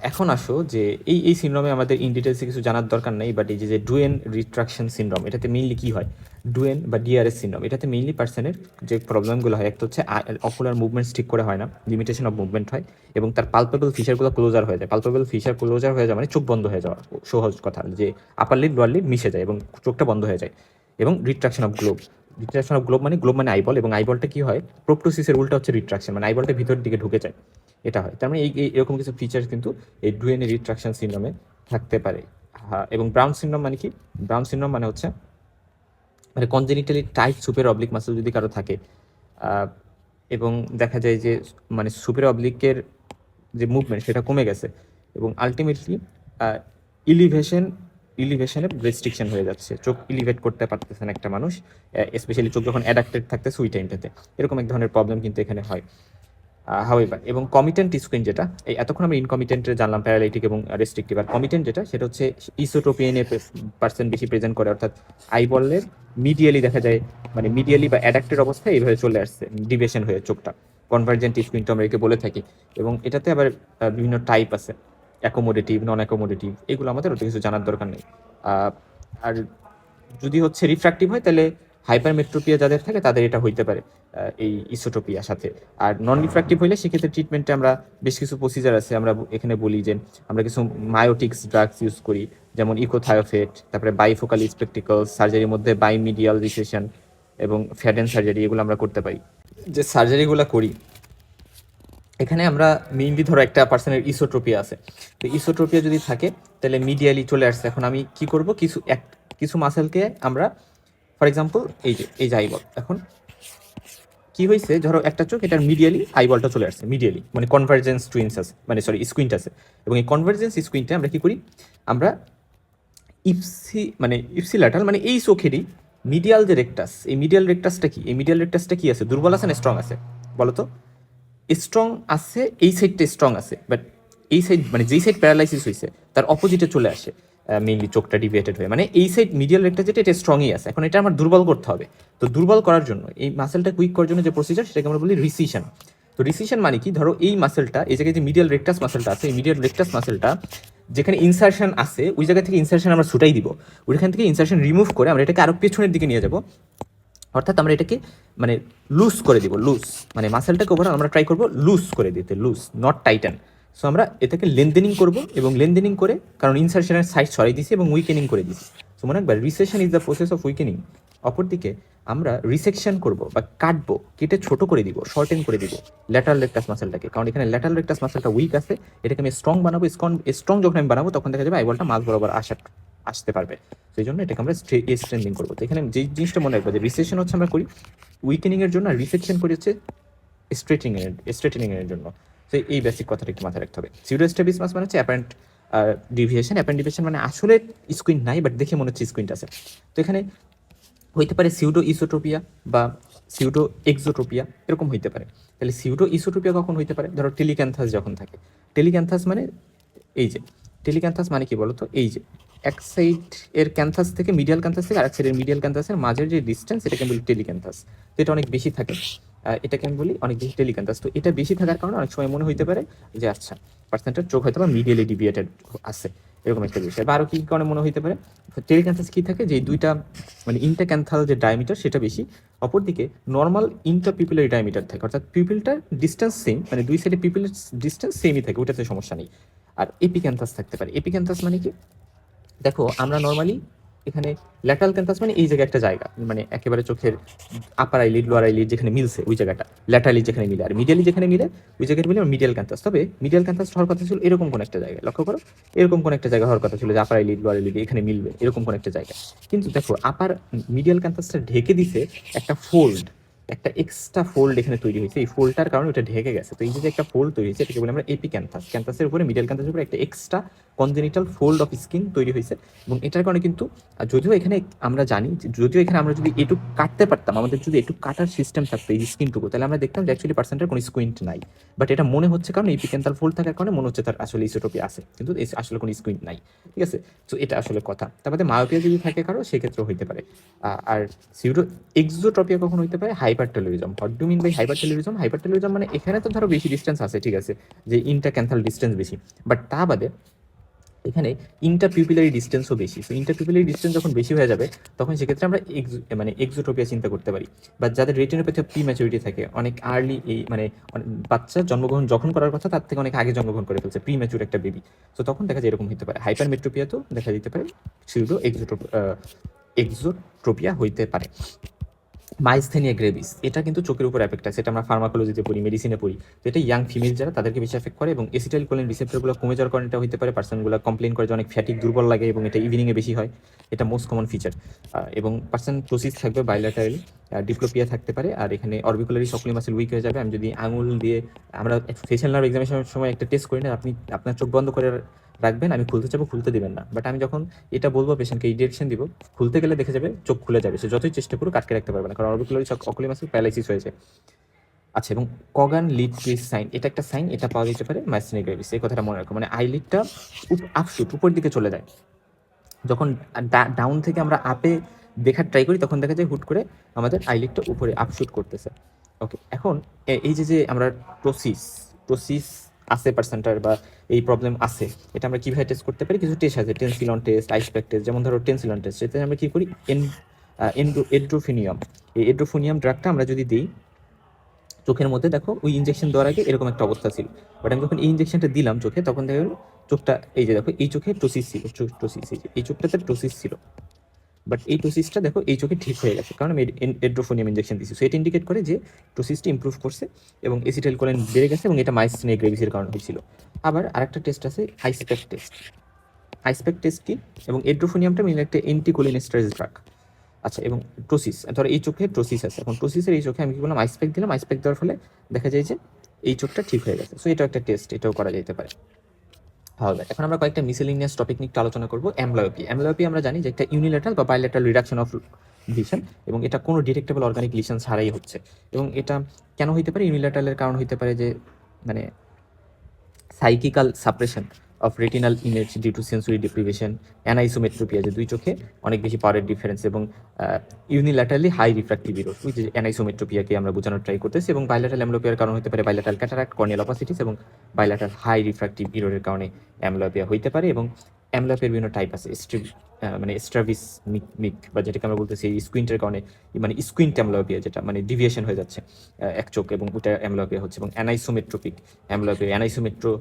এখন আসো যে এই সিনড্রোমে আমাদের ইন ডিটেলসে কিছু জানার দরকার নেই, বাট এই যে ডুয়েন রিট্রাকশন সিনড্রোম, এটাতে মেইনলি কি হয়, ডুয়েন বা ডিআরএস সিনড্রোম, এটাতে মেইনলি পার্সনের যে প্রবলেমগুলো হয়, একটা হচ্ছে অকুলার মুভমেন্টস ঠিক করে হয় না, লিমিটেশন অফ মুভমেন্ট হয়, এবং তার পালপেবল ফিচারগুলো ক্লোজার হয়ে যায়। পালপেবল ফিচার ক্লোজার হয়ে যায় মানে চোখ বন্ধ হয়ে যাওয়া, সহজ কথা, যে আপার লিড লোয়ার লিড মিশে যায় এবং চোখটা বন্ধ হয়ে যায়। এবং retraction of globe, retraction of globe মানে আইবল, এবং আইবলটা কি হয়, প্রোপটোসিসের উল্টা হচ্ছে রিট্রাকশন, মানে আইবলটা ভিতরের দিকে ঢুকে যায়, এটা হয়। তার মানে এরকম কিছু ফিচার কিন্তু এই ডুয়েনে রিট্রাকশন সিনড্রোমে থাকতে পারে। এবং ব্রাউন সিনড্রোম মানে কি, ব্রাউন সিনড্রোম মানে হচ্ছে মানে কনজেনিটালি টাইট সুপের অবলিক মাসল যদি কারো থাকে, এবং দেখা যায় যে মানে সুপের অবলিকের যে মুভমেন্ট সেটা কমে গেছে, এবং আলটিমেটলি ইলিভেশনে রেস্ট্রিকশন হয়ে যাচ্ছে, চোখ ইলিভেট করতে পারতেছে না একটা মানুষ, স্পেশালি চোখ যখন অ্যাডাক্টেড থাকতেছে ওই টাইমটাতে, এরকম এক ধরনের প্রবলেম কিন্তু এখানে হয়। হাওয়েভার, এবং কমিটেন্ট স্কুইন যেটা, এই এতক্ষণ আমরা ইনকমিটেন্টে জানলাম, প্যারালাইটিক এবং রেস্ট্রিকটিভ। আর কমিটেন্ট যেটা, সেটা হচ্ছে ইসোটোপিয়ানে পার্সেন্ট বেশি প্রেজেন্ট করে, অর্থাৎ আইবলের মিডিয়ালি দেখা যায়, মানে মিডিয়ালি বা অ্যাডাক্টেড অবস্থায় এইভাবে চলে আসছে ডিভিয়েশন হয়ে চোখটা, কনভার্জেন্ট স্কুইন তো আমরা একে বলে থাকি। এবং এটাতে আবার বিভিন্ন টাইপ আছে, অ্যাকোমোডেটিভ, নন অ্যাকোমোডেটিভ, এগুলো আমাদের অত কিছু জানার দরকার নেই। আর যদি হচ্ছে রিফ্র্যাক্টিভ হয়, তাহলে হাইপারমেট্রোপিয়া যাদের থাকে তাদের এটা হইতে পারে এই ইসোটোপিয়ার সাথে। আর নন রিফ্র্যাক্টিভ হইলে সেক্ষেত্রে ট্রিটমেন্টে আমরা বেশ কিছু প্রসিজার আছে, আমরা এখানে বলি যে আমরা কিছু মায়োটিক্স ড্রাগস ইউজ করি, যেমন ইকোথায়োফেট, তারপরে বাইফোকাল স্পেকটিকলস, সার্জারির মধ্যে বাইমিডিয়াল রিসেশন এবং ফ্যাডেন সার্জারি, এগুলো আমরা করতে পারি। যে সার্জারিগুলো করি এখানে আমরা মেইনলি ধরো একটা পার্সনের ইসোট্রোপিয়া আছে, তো ইসোট্রোপিয়া যদি থাকে তাহলে মিডিয়ালি চলে আসছে। এখন আমি কি করব, কিছু মাসেলকে আমরা, ফর এক্সাম্পল এই যে আইবল, এখন কি হয়েছে, ধরো একটা চোখ, এটার মিডিয়ালি আইবলটা চলে আসছে, মিডিয়ালি মানে কনভার্জেন্স টুইন্স আছে, মানে সরি স্কুইন্ট আছে, এবং এই কনভার্জেন্স স্কুইন্টে আমরা কি করি, আমরা ইপসিল্যাটারাল মানে এই চোখেরই মিডিয়াল যে রেকটাস, এই মিডিয়াল রেকটাসটা কি, এই মিডিয়াল রেকটাসটা কি আছে, দুর্বল আছে না স্ট্রং আছে, বলো তো? স্ট্রং আছে, এই সাইডটা স্ট্রং আছে, বাট এই সাইড মানে যেই সাইড প্যারালাইসিস হয়েছে তার অপোজিটে চলে আসে মেইনলি চোখটা ডিভিয়েটেড হয়ে, মানে এই সাইড মিডিয়াল রেকটা যেটা, এটা স্ট্রংই আছে। এখন এটা আমার দুর্বল করতে হবে, তো দুর্বল করার জন্য এই মাসেলটা কুইক করার জন্য যে প্রসিজার, সেটাকে আমরা বলি রিসিশন। তো রিসিশন মানে কি, ধরো এই মাসেলটা, এই জায়গায় যে মিডিয়াল রেকটাস মাসেলটা আছে, এই মিডিয়াল রেকটাস মাসেলটা যেখানে ইনসারশন আছে, ওই জায়গা থেকে ইনসারশন আমরা ছুটাই দিব, ওইখান থেকে ইনসারশন রিমুভ করে আমরা এটাকে আরো পেছনের দিকে নিয়ে যাব, অর্থাৎ আমরা এটাকে মানে লুজ করে দিব, লুজ মানে মাসেলটাকে ওভারঅল আমরা ট্রাই করবো লুজ করে দিতে, লুজ নট টাইটান। সো আমরা এটাকে লেন্দেনিং করব, এবং লেন্দেনিং করে, কারণ ইনসারশনের সাইজ ছড়াই দিছি এবং উইকেনিং করে দিছি। সো মনে রাখবা, resection is the process of weakening. অপরদিকে আমরা রিসেকশন করব বা কাটবো, কেটে ছোট করে দিব, শর্টেন করে দিব ল্যাটারাল রেকটাস মাসেলটাকে, কারণ এখানে ল্যাটারাল রেকটাস মাসেলটা উইক আছে, এটাকে আমি স্ট্রং বানাবো। স্ট্রং যখন আমি বানাবো তখন দেখা যাবে আইবলটা মাছ বরাবর আসতে পারবে। সেই জন্য এটাকে আমরা স্ট্রেন্থিং করবো। তো এখানে যে জিনিসটা মনে রাখবো, যে রিসেকশন হচ্ছে আমরা করি উইকেনিং এর জন্য, আর রিসেকশন করি হচ্ছে স্ট্রেটেনিং এর জন্য। তো এই বেসিক কথাটা একটু মাথায় রাখতে হবে। সিউডোস্টেবিসমাস মানে হচ্ছে অ্যাপারেন্ট ডিভিয়েশন। অ্যাপারেন্ট ডিভিয়েশন মানে আসলে স্কুইন্ট নাই, বাট দেখে মনে হচ্ছে স্কুইন্ট আছে। তো এখানে হইতে পারে সিউডো ইসোটোপিয়া বা সিউডো এক্সোটোপিয়া, এরকম হইতে পারে। তাহলে সিউডো ইসোটোপিয়া কখন হইতে পারে? ধরো টেলিক্যান্থাস যখন থাকে। টেলিক্যান্থাস মানে এই যে, টেলিক্যান্থাস মানে কি বলতো, এই যে এক সাইড এর ক্যান্থাস থেকে, মিডিয়াল ক্যান্থাস থেকে আরেক সাইডের মিডিয়াল ক্যান্থাসের মাঝের যে ডিস্টেন্স, এটাকে বলি টেলিক্যান্থাস। তো এটা অনেক বেশি থাকে, এটাকে আমি বলি অনেক বেশি টেলিক্যান্থাস। তো এটা বেশি থাকার কারণে অনেক সময় মনে হইতে পারে যে আচ্ছা পার্সেন্টের চোখ হয়তো বা মিডিয়ালি ডিভিয়েটেড আছে, এরকম একটা বিষয়। বা আরও কি কারণে মনে হইতে পারে, টেলিক্যান্থাস কি থাকে যে এই দুইটা মানে ইন্টারক্যান্থাল যে ডায়ামিটার সেটা বেশি, অপরদিকে নর্মাল ইন্টারপিপুলারি ডায়ামিটার থাকে, অর্থাৎ পিপিলটার ডিস্টেন্স সেম, মানে দুই সাইডে পিপিলের ডিস্টেন্স সেমই থাকে, ওটাতে সমস্যা নেই। আর এপিক্যান্থাস থাকতে পারে। এপিক্যান্থাস মানে কি, দেখো আমরা নর্মালি এখানে ল্যাটারাল ক্যান্থাস মানে এই জায়গায় একটা জায়গা, মানে একেবারে চোখের আপার আইলিড লোয়ার আইলিড যেখানে মিলছে ওই জায়গাটা, ল্যাটারালি যেখানে মিলে, আর মিডিয়ালি যেখানে মিলে ওই জায়গাটা মিলে মিডিয়াল ক্যান্থাস। তবে মিডিয়াল ক্যান্থাস হওয়ার কথা ছিল এরকম কোন একটা জায়গায়, লক্ষ্য করো, এরকম কোন একটা জায়গা হওয়ার কথা ছিল যে আপার আইলিড লোয়ার আইলিড এখানে মিলবে, এরকম কোন একটা জায়গা। কিন্তু দেখো আপার মিডিয়াল ক্যান্থাসটা ঢেকে দিছে একটা ফোল্ড, একটা এক্সট্রা ফোল্ড এখানে তৈরি হয়েছে, এই ফোল্ডটার কারণে ওটা ঢেকে গেছে। তো এই যে একটা ফোল্ড তৈরি হয়েছে এটাকে বলি আমরা এপিক্যান্থাস। ক্যান্থাসের উপরে, মিডিয়াল ক্যান্থাসের উপরে একটা extra congenital fold of skin তৈরি হয়েছে, এবং এটার কারণে কিন্তু যদিও এখানে আমরা জানি যে যদিও এখানে আমরা যদি এটুকু কাটতে পারতাম, আমাদের যদি একটু কাটার সিস্টেম থাকতো এই স্কিনটুকু, তাহলে আমরা দেখতাম যে অ্যাকচুয়ালি পার্সেন্টের কোনো স্কুইন্ট নাই। বাট এটা মনে হচ্ছে কারণ এপিক্যান্থাল ফোল্ড থাকার কারণে মনে হচ্ছে তার আসলে ইসোটোপিয়া আছে, কিন্তু আসলে কোনো স্কুইন্ট নাই। ঠিক আছে, তো এটা আসলে কথা। তারপরে মায়োপিয়া যদি থাকে কারো, সেক্ষেত্রেও হইতে পারে। আর সিউডো এক্সোট্রপিয়া কখন হইতে পারে? Hypertelorism. What do mean by hypertelorism? Hypertelorism মানে এখানে তো ধরো বেশি ডিস্টেন্স আছে, ঠিক আছে, যে ইন্টারক্যান্থাল ডিস্টেন্স বেশি, বাট তা বাদে এখানে ইন্টারপিউপিলারি ডিস্টেন্সও বেশি। সো ইন্টারপিউপিলারি ডিস্টেন্স যখন বেশি হয়ে যাবে, তখন সেক্ষেত্রে আমরা মানে এক্সোটোপিয়া চিন্তা করতে পারি। বা যাদের রেটিনোপ্যাথি অফ প্রি ম্যাচুরিটি থাকে, অনেক আর্লি, এই মানে বাচ্চা জন্মগ্রহণ যখন করার কথা তার থেকে অনেক আগে জন্মগ্রহণ করে ফেলছে, প্রি ম্যাচুর একটা বেবি, তো তখন দেখা যায় এরকম হতে পারে। হাইপার মেট্রোপিয়াতেও দেখা যেতে পারে সিউডো এক্সোট্রোপিয়া হইতে পারে। মাইস্থেনিয়া গ্রেভিস, এটা কিন্তু চোখের উপর এফেক্ট আছে, এটা আমরা ফার্মাকোলজিতে পড়ি, মেডিসিনে পড়ি। তো এটা ইয়াং ফিমেল যারা, তাদেরকে বেশি এফেক্ট করে, এবং এসিটাইল কোলিন রিসেপ্টরগুলো কমে যাওয়ার কারণে এটা হতে পারে। পার্সনগুলো কমপ্লেন করে যে অনেক ফ্যাটিক, দুর্বল লাগে, এবং এটা ইভিনিংয়ে বেশি হয়, এটা মোস্ট কমন ফিচার। এবং পার্সন টোসিস থাকবে, বাইল্যাটারাল ডিপ্লোপিয়া থাকতে পারে, আর এখানে অরবিকুলারি সক্রিয় মাসেল উইক হয়ে যাবে। আমি যদি আঙুল দিয়ে, আমরা ফেশিয়াল নার্ভ এক্সামিনেশনের সময় একটা টেস্ট করি না, আপনি আপনার চোখ বন্ধ করে রাখবেন, আমি খুলতে চাবো, খুলতে দিবেন না, বাট আমি যখন এটা বলবো পেশেন্টকে, এই ডিরেকশন দিব, খুলতে গেলে দেখে যাবে চোখ খুলে যাবে, সে যতই চেষ্টা করুক আটকে রাখতে পারবে না, কারণ অরবিকুলারি অকুলি মাসেল প্যারালাইসিস হয়েছে। আচ্ছা, এবং কগান লিড ক্রিজ সাইন, এটা একটা সাইন, এটা পাওয়া যেতে পারে মাইসথেনিয়া গ্রেভিস। এই কথাটা মনে রাখো, মানে আইলিডটা আপশুট উপরের দিকে চলে যায়, যখন ডাউন থেকে আমরা আপে দেখার ট্রাই করি, তখন দেখা যায় হুট করে আমাদের আইলিডটা উপরে আপশুট করতেছে। ওকে, এখন এই যে আমরা টোসিস টোসিস আছে পার্সেন্টার, বা এই প্রবলেম আছে, এটা আমরা কিভাবে টেস্ট করতে পারি? কিছু টেস্ট আছে, টেনসিলন টেস্ট, আইসপ্যাক টেস্ট। যেমন ধরো টেনসিলন টেস্ট, সেটা আমরা কি করি, এড্রোফিনিয়াম, এই এড্রোফোনিয়াম ড্রাগটা আমরা যদি দিই চোখের মধ্যে, দেখো ওই ইনজেকশন দেওয়ার আগে এরকম একটা অবস্থা ছিল, বাট আমি যখন এই ইনজেকশনটা দিলাম চোখে, তখন দেখা গেল চোখটা, এই যে দেখো এই চোখে টোসিস ছিল, টোসিস, এই চোখটাতে টোসিস ছিল, বাট এই টোসিসটা দেখো এই চোখে ঠিক হয়ে গেছে, কারণ আমি এড্রোফোনিয়াম ইনজেকশন দিচ্ছি। সো এটা ইন্ডিকেট করে যে টোসিসটা ইমপ্রুভ করছে, এবং এসিটাইল কোলিন বেড়ে গেছে, এবং এটা মাইসথেনিয়া গ্রেভিসের কারণে হয়েছিল। আবার আরেকটা টেস্ট আছে আইসপ্যাক টেস্ট। আইসপ্যাক টেস্ট কি, এবং এড্রোফোনিয়ামটা মেইন একটা অ্যান্টিকোলিনেস্টারেজ ড্রাগ। আচ্ছা, এবং টোসিস, ধরো এই চোখে টোসিস আছে, এখন টোসিসের এই চোখে আমি কি বললাম, আইসপ্যাক দিলাম, আইসপ্যাক দেওয়ার ফলে দেখা যায় যে এই চোখটা ঠিক হয়ে গেছে। সো এটাও একটা টেস্ট, এটাও করা যেতে পারে। হবে, এখন আমরা কয়েকটা মিসেলিনিয়াস টপিক নিয়ে একটু আলোচনা করবো। অ্যামব্লায়োপি, অ্যামব্লায়োপি আমরা জানি যে একটা ইউনিল্যাটারাল বা বাইল্যাটারাল রিডাকশন অফ ভিশন, এবং এটা কোনো ডিটেক্টেবল অর্গানিক লিশন ছাড়াই হচ্ছে। এবং এটা কেন হইতে পারে? ইউনিল্যাটারালের কারণ হইতে পারে যে মানে psychical suppression of retinal image due to sensory deprivation, anisometropia, যে দুই চোখে অনেক বেশি পাওয়ারের ডিফারেন্স, এবং ইউনিল্যাটারালি হাই রিফ্রাক্টিভ ইরোর, ওই যে অ্যানাইসোমেট্রোপিয়াকে আমরা বোঝানোর ট্রাই করতেছি। এবং বাইল্যাটারাল অ্যামব্লোপিয়ার কারণ হতে পারে বাইল্যাটারাল ক্যাটারাক্ট, কর্নিয়াল অপাসিটিস, এবং বাইল্যাটারাল হাই রিফ্রাক্টিভ ইরোরের কারণে অ্যামব্লোপিয়া হইতে পারে। এবং অ্যামব্লোপিয়ার বিভিন্ন টাইপ আছে, মানে স্ট্রাভিস মিক, বা যেটাকে আমরা বলতেছি স্কুইন্টের কারণে, মানে স্কুইন্ট অ্যামব্লোপিয়া, যেটা মানে ডিভিয়েশন হয়ে যাচ্ছে এক চোখ, এবং ওটা অ্যামব্লোপিয়া হচ্ছে। এবং অ্যানাইসোমেট্রোপিক অ্যামব্লোপিয়া, অ্যানাইসোমেট্রো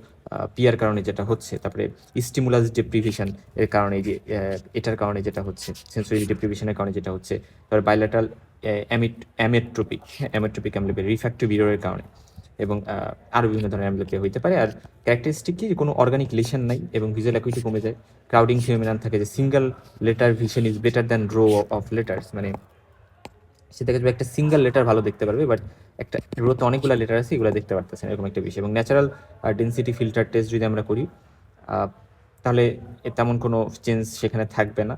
পিয়ার কারণে যেটা হচ্ছে, তারপরে স্টিমুলাস ডিপ্রিভিশন এর কারণে, যে এটার কারণে যেটা হচ্ছে, সেন্সরি ডিপ্রিভিশনের কারণে যেটা হচ্ছে, তারপর বাইল্যাটারাল অ্যামেট্রোপিক অ্যামব্লোপিয়া রিফ্র্যাক্টিভ ইরোরের কারণে, এবং আরও বিভিন্ন ধরনের অ্যামব্লোপিয়া হইতে পারে। আর ক্যারেক্টারিস্টিক কি, কোনো অর্গানিক লেশন নাই, এবং ভিজুয়াল অ্যাকুইটি কমে যায়। ক্রাউডিং ফিনোমিনান থাকে, যে single letter vision is better than row of letters, মানে সে দেখা যাবে একটা সিঙ্গেল লেটার ভালো দেখতে পারবে, বাট একটা রোতে অনেকগুলো লেটার আছে, এগুলো দেখতে পারতেছে না, এরকম একটা বিষয়। এবং ন্যাচারাল ডেন্সিটি ফিল্টার টেস্ট যদি আমরা করি, তাহলে তেমন কোনো চেঞ্জ সেখানে থাকবে না।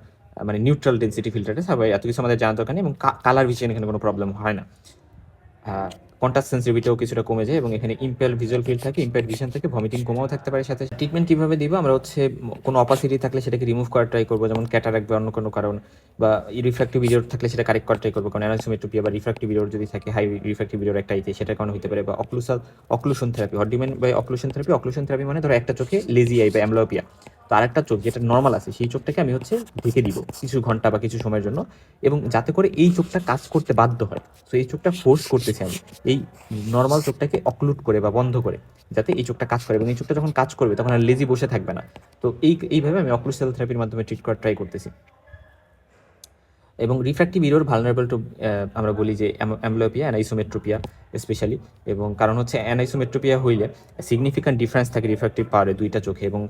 মানে নিউট্রাল ডেন্সিটি ফিল্টারটা, সবাই এত কিছু আমাদের জানার দরকার নেই, এবং কালার ভিশন এখানে কোনো প্রবলেম হয় না। কন্ট্রাস্ট সেন্সিটিভিটিও কিছুটা কমে যায়, এবং এখানে ইম্পেয়ার্ড ভিজুয়াল ফিল্ড থাকে, ইম্পেয়ার্ড ভিশন থেকে ভমিটিং কমেও থাকতে পারে সাথে। ট্রিটমেন্ট কীভাবে দিব আমরা হচ্ছে কোনো অপাসিটি থাকলে সেটাকে রিমুভ করার ট্রাই করবো, যেমন ক্যাটারাক্ট বা অন্য কোনো কারণ, বা রিফ্র্যাক্টিভ ইরিওর থাকলে সেটা কারেক্ট করার ট্রাই করবো, কারণ অ্যানিসোমেট্রোপিয়া বা রিফ্র্যাক্টিভ ইরিওর যদি থাকে, হাই রিফ্র্যাক্টিভ ইরিওর একটা আইতে, সেটার কারণে হতে পারে। বা অক্লুশন থেরাপি, হট ডিমেন বাই অক্লুশন থেরাপি মানে ধরো একটা চোখে লেজি আই বা অ্যামব্লিওপিয়া, তো আরেকটা চোখ যেটা নর্মাল আছে সেই চোখটাকে আমি হচ্ছে ঢেকে দিব কিছু ঘন্টা বা কিছু সময়ের জন্য, এবং যাতে করে এই চোখটা কাজ করতে বাধ্য হয়। তো এই চোখটা ফোর্স করতেছি আমি এই নর্মাল চোখটাকে অক্লুড করে বা বন্ধ করে, যাতে এই চোখটা কাজ করে, এবং এই চোখটা যখন কাজ করবে তখন আর লেজি বসে থাকবে না। তো এইভাবে আমি অক্লুসাল থেরাপির মাধ্যমে ট্রিট করার ট্রাই করতেছি। এবং রিফ্র্যাক্টিভ ইরোর ভালনারেবল টু, আমরা বলি যে অ্যামব্লিওপিয়া, অ্যানাইসোমেট্রোপিয়া স্পেশালি, এবং কারণ হচ্ছে অ্যানাইসোমেট্রোপিয়া হইলে সিগনিফিক্যান্ট ডিফারেন্স থাকে রিফ্র্যাক্টিভ পাওয়ারে দুইটা চোখে, এবং